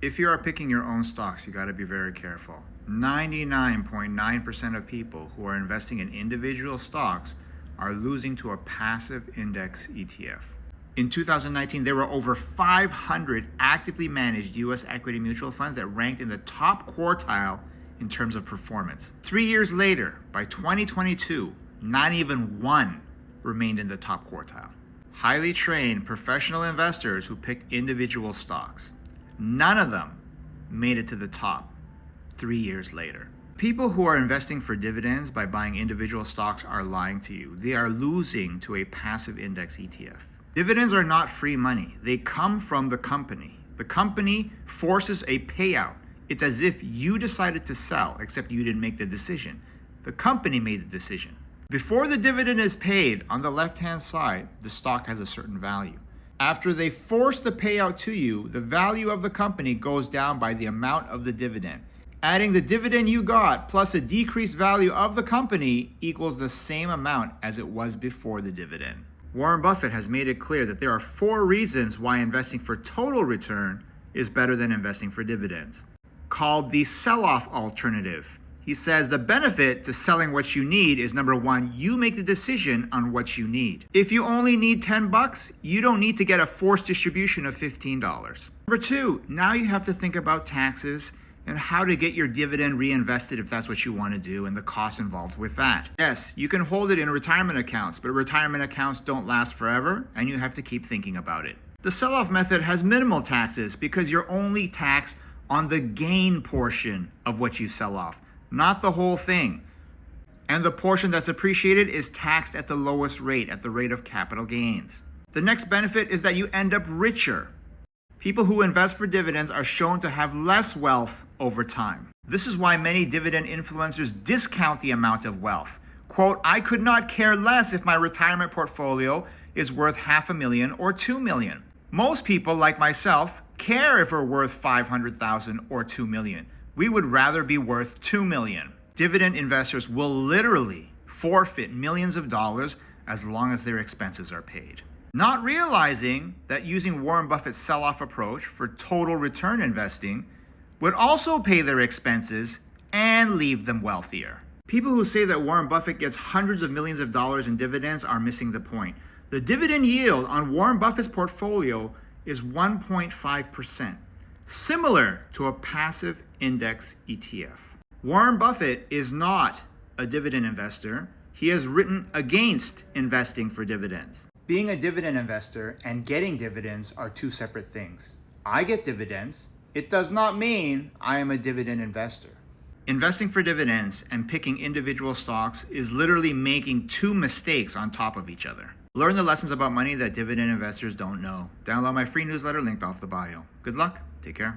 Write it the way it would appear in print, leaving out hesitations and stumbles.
If you are picking your own stocks, you got to be very careful. 99.9% of people who are investing in individual stocks are losing to a passive index ETF. In 2019, there were over 500 actively managed U.S. equity mutual funds that ranked in the top quartile in terms of performance. 3 years later, by 2022, not even one remained in the top quartile. Highly trained professional investors who picked individual stocks. None of them made it to the top 3 years later. People who are investing for dividends by buying individual stocks are lying to you. They are losing to a passive index ETF. Dividends are not free money. They come from the company. The company forces a payout. It's as if you decided to sell, except you didn't make the decision. The company made the decision. Before the dividend is paid, on the left-hand side, the stock has a certain value. After they force the payout to you, the value of the company goes down by the amount of the dividend. Adding the dividend you got plus a decreased value of the company equals the same amount as it was before the dividend. Warren Buffett has made it clear that there are 4 reasons why investing for total return is better than investing for dividends, called the sell-off alternative. He says the benefit to selling what you need is, number 1, you make the decision on what you need. If you only need $10, you don't need to get a forced distribution of $15. Number 2, now you have to think about taxes and how to get your dividend reinvested if that's what you want to do and the cost involved with that. Yes, you can hold it in retirement accounts, but retirement accounts don't last forever and you have to keep thinking about it. The sell-off method has minimal taxes because you're only taxed on the gain portion of what you sell off, not the whole thing. And the portion that's appreciated is taxed at the lowest rate, at the rate of capital gains. The next benefit is that you end up richer. People who invest for dividends are shown to have less wealth over time. This is why many dividend influencers discount the amount of wealth. Quote, I could not care less if my retirement portfolio is worth $500,000 or $2 million. Most people, like myself, care if we're worth $500,000 or $2 million. We would rather be worth $2 million. Dividend investors will literally forfeit millions of dollars as long as their expenses are paid. Not realizing that using Warren Buffett's sell-off approach for total return investing would also pay their expenses and leave them wealthier. People who say that Warren Buffett gets hundreds of millions of dollars in dividends are missing the point. The dividend yield on Warren Buffett's portfolio is 1.5%, similar to a passive index ETF. Warren Buffett is not a dividend investor. He has written against investing for dividends. Being a dividend investor and getting dividends are 2 separate things. I get dividends. It does not mean I am a dividend investor. Investing for dividends and picking individual stocks is literally making 2 mistakes on top of each other. Learn the lessons about money that dividend investors don't know. Download my free newsletter linked off the bio. Good luck. Take care.